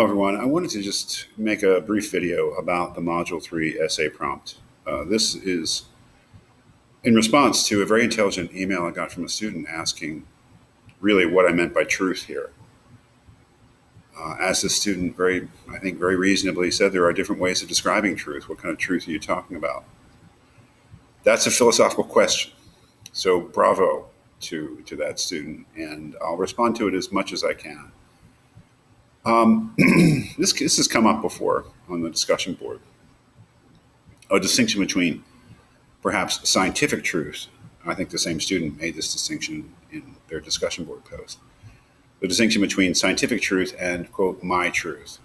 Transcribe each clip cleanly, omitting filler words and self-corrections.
Hello, everyone. I wanted to just make a brief video about the Module 3 essay prompt. This is in response to a very intelligent email I got from a student asking really what I meant by truth here. As the student I think very reasonably said, there are different ways of describing truth. What kind of truth are you talking about? That's a philosophical question. So bravo to that student, and I'll respond to it as much as I can. This has come up before on the discussion board. A distinction between perhaps scientific truth. I think the same student made this distinction in their discussion board post. The distinction between scientific truth and, quote, my truth.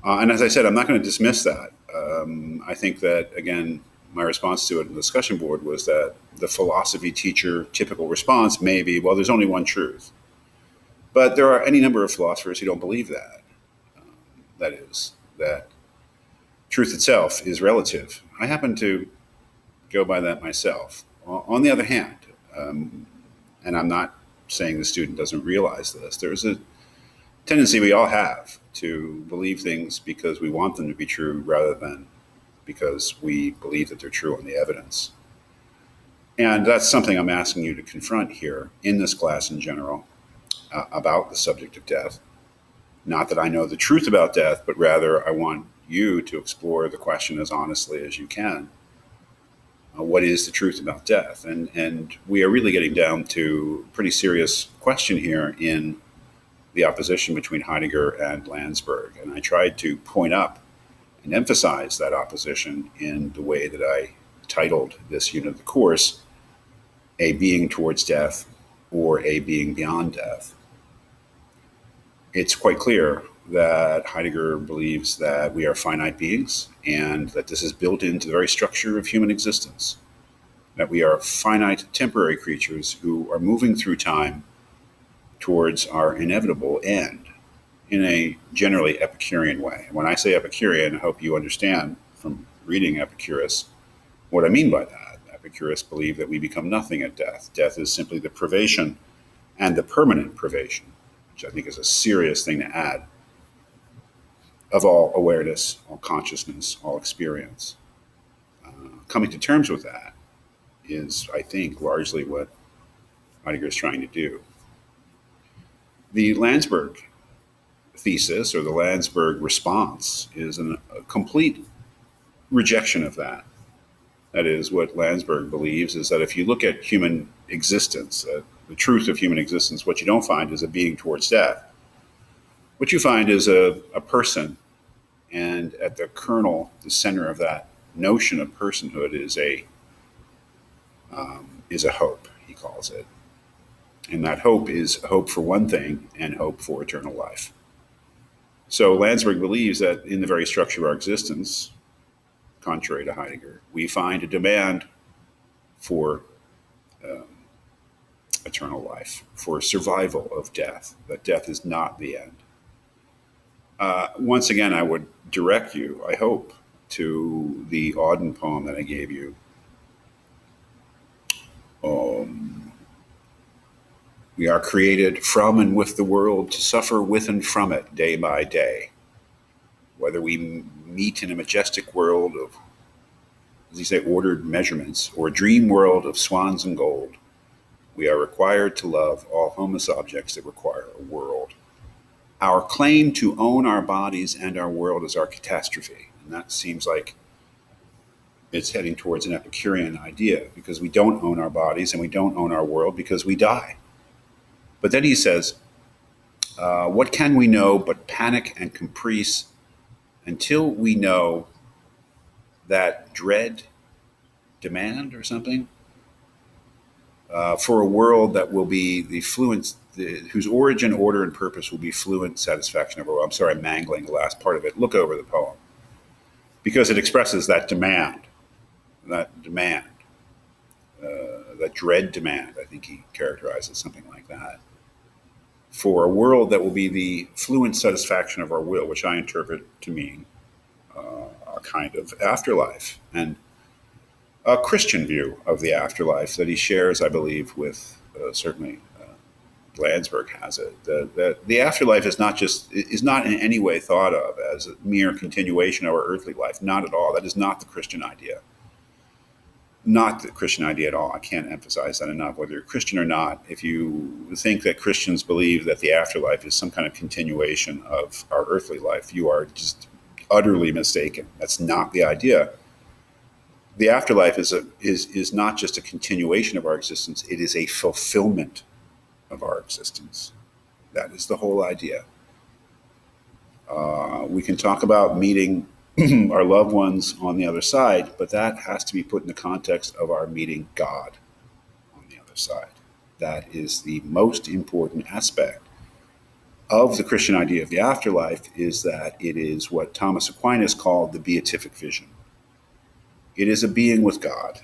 And as I said, I'm not going to dismiss that. I think that, again, my response to it in the discussion board was that the philosophy teacher typical response may be, well, there's only one truth. But there are any number of philosophers who don't believe that. That is, that truth itself is relative. I happen to go by that myself. On the other hand, and I'm not saying the student doesn't realize this, there's a tendency we all have to believe things because we want them to be true rather than because we believe that they're true on the evidence. And that's something I'm asking you to confront here in this class in general about the subject of death. Not that I know the truth about death, but rather I want you to explore the question as honestly as you can. What is the truth about death? And we are really getting down to a pretty serious question here in the opposition between Heidegger and Landsberg. And I tried to point up and emphasize that opposition in the way that I titled this unit of the course, A Being Towards Death or A Being Beyond Death. It's quite clear that Heidegger believes that we are finite beings and that this is built into the very structure of human existence, that we are finite temporary creatures who are moving through time towards our inevitable end in a generally Epicurean way. When I say Epicurean, I hope you understand from reading Epicurus what I mean by that. Epicurus believed that we become nothing at death. Death is simply the privation and the permanent privation, which I think is a serious thing to add, of all awareness, all consciousness, all experience. Coming to terms with that is, I think, largely what Heidegger is trying to do. The Landsberg thesis, or the Landsberg response, is a complete rejection of that. That is, what Landsberg believes is that if you look at human existence, the truth of human existence, what you don't find is a being towards death. What you find is a person, and at the kernel, the center of that notion of personhood is a hope, he calls it. And that hope is hope for one thing and hope for eternal life. So Landsberg believes that in the very structure of our existence, contrary to Heidegger, we find a demand for eternal life, for survival of death, that death is not the end. Once again, I would direct you, I hope, to the Auden poem that I gave you. We are created from and with the world to suffer with and from it day by day. Whether we meet in a majestic world of, as you say, ordered measurements, or a dream world of swans and gold, we are required to love all homeless objects that require a world. Our claim to own our bodies and our world is our catastrophe. And that seems like it's heading towards an Epicurean idea, because we don't own our bodies and we don't own our world because we die. But then he says, what can we know but panic and caprice until we know that dread demand or something for a world that will be the fluent, whose origin, order, and purpose will be fluent satisfaction of our world. I'm sorry, I'm mangling the last part of it. Look over the poem, because it expresses that demand, that dread demand, I think he characterizes something like that, for a world that will be the fluent satisfaction of our will, which I interpret to mean a kind of afterlife, and a Christian view of the afterlife that he shares, I believe, with certainly Landsberg has it. The afterlife is not in any way thought of as a mere continuation of our earthly life. Not at all. That is not the Christian idea. Not the Christian idea at all. I can't emphasize that enough. Whether you're Christian or not, if you think that Christians believe that the afterlife is some kind of continuation of our earthly life, you are just utterly mistaken. That's not the idea. The afterlife is not just a continuation of our existence. It is a fulfillment of our existence. That is the whole idea. We can talk about meeting our loved ones on the other side, but that has to be put in the context of our meeting God on the other side. That is the most important aspect of the Christian idea of the afterlife, is that it is what Thomas Aquinas called the beatific vision. It is a being with God,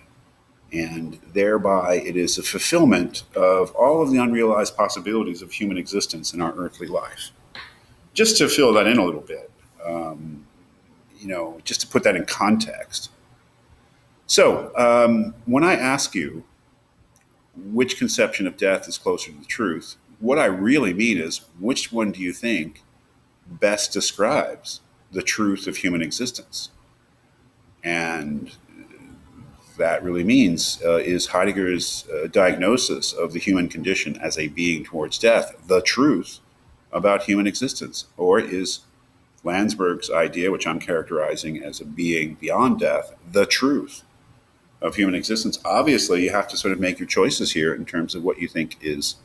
and thereby it is a fulfillment of all of the unrealized possibilities of human existence in our earthly life. Just to fill that in a little bit, just to put that in context. So, when I ask you which conception of death is closer to the truth, what I really mean is, which one do you think best describes the truth of human existence? And that really means, is Heidegger's diagnosis of the human condition as a being towards death the truth about human existence? Or is Landsberg's idea, which I'm characterizing as a being beyond death, the truth of human existence? Obviously, you have to sort of make your choices here in terms of what you think is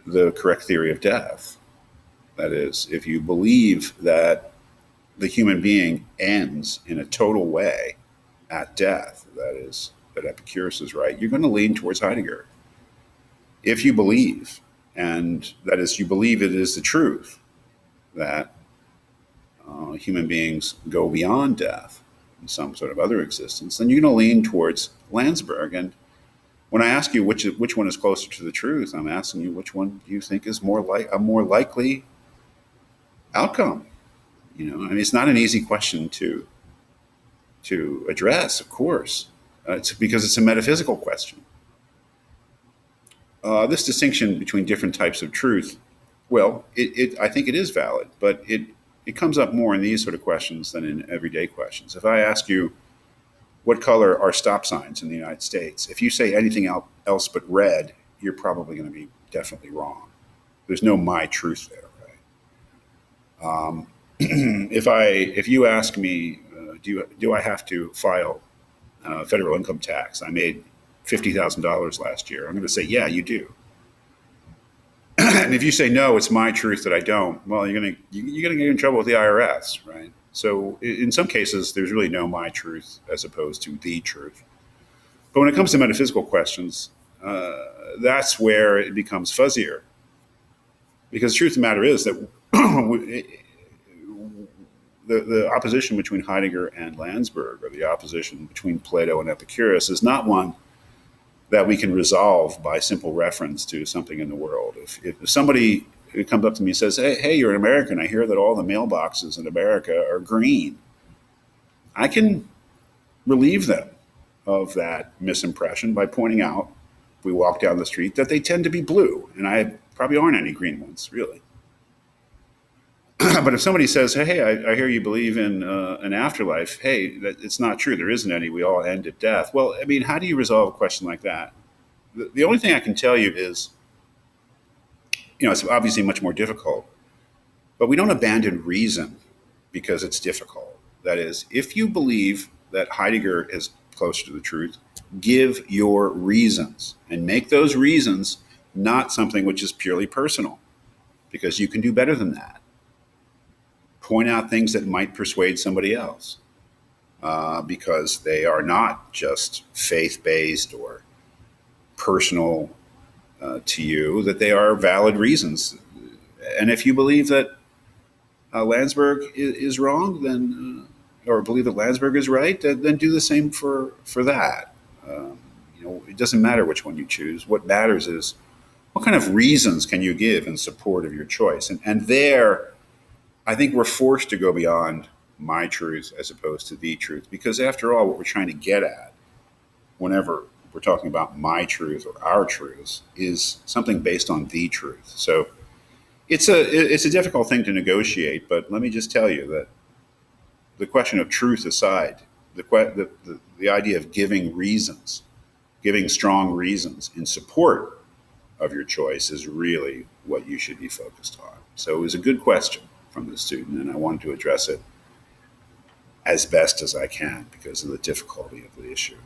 the correct theory of death. That is, if you believe that the human being ends in a total way at death, that is, that Epicurus is right, you're going to lean towards Heidegger. If you believe, and that is, you believe it is the truth that human beings go beyond death in some sort of other existence, then you're going to lean towards Landsberg. And when I ask you which one is closer to the truth, I'm asking you which one you think is a more likely outcome. I mean, it's not an easy question to address, of course. It's because it's a metaphysical question. This distinction between different types of truth, well, I think it is valid, but it comes up more in these sort of questions than in everyday questions. If I ask you, what color are stop signs in the United States? If you say anything else but red, you're probably going to be definitely wrong. There's no my truth there, right? If you ask me, do I have to file federal income tax? I made $50,000 last year. I'm going to say, yeah, you do. And if you say no, it's my truth that I don't, well, you're going to get in trouble with the IRS, right? So in some cases, there's really no my truth as opposed to the truth. But when it comes to metaphysical questions, that's where it becomes fuzzier. Because the truth of the matter is that the opposition between Heidegger and Landsberg, or the opposition between Plato and Epicurus, is not one that we can resolve by simple reference to something in the world. If somebody comes up to me and says, hey, you're an American, I hear that all the mailboxes in America are green, I can relieve them of that misimpression by pointing out, if we walk down the street, that they tend to be blue, and I probably aren't any green ones, really. But if somebody says, hey, I hear you believe in an afterlife, hey, it's not true, there isn't any, we all end at death. Well, I mean, how do you resolve a question like that? The only thing I can tell you is, it's obviously much more difficult, but we don't abandon reason because it's difficult. That is, if you believe that Heidegger is closer to the truth, give your reasons and make those reasons not something which is purely personal, because you can do better than that. Point out things that might persuade somebody else because they are not just faith-based or personal to you, that they are valid reasons. And if you believe that Landsberg is wrong, then or believe that Landsberg is right, then do the same for that. It doesn't matter which one you choose. What matters is what kind of reasons can you give in support of your choice. And there, I think we're forced to go beyond my truth as opposed to the truth, because after all, what we're trying to get at whenever we're we're talking about my truth or our truths, is something based on the truth. So it's a difficult thing to negotiate, but let me just tell you that the question of truth aside, the idea of giving reasons, giving strong reasons in support of your choice is really what you should be focused on. So it was a good question from the student, and I wanted to address it as best as I can because of the difficulty of the issue.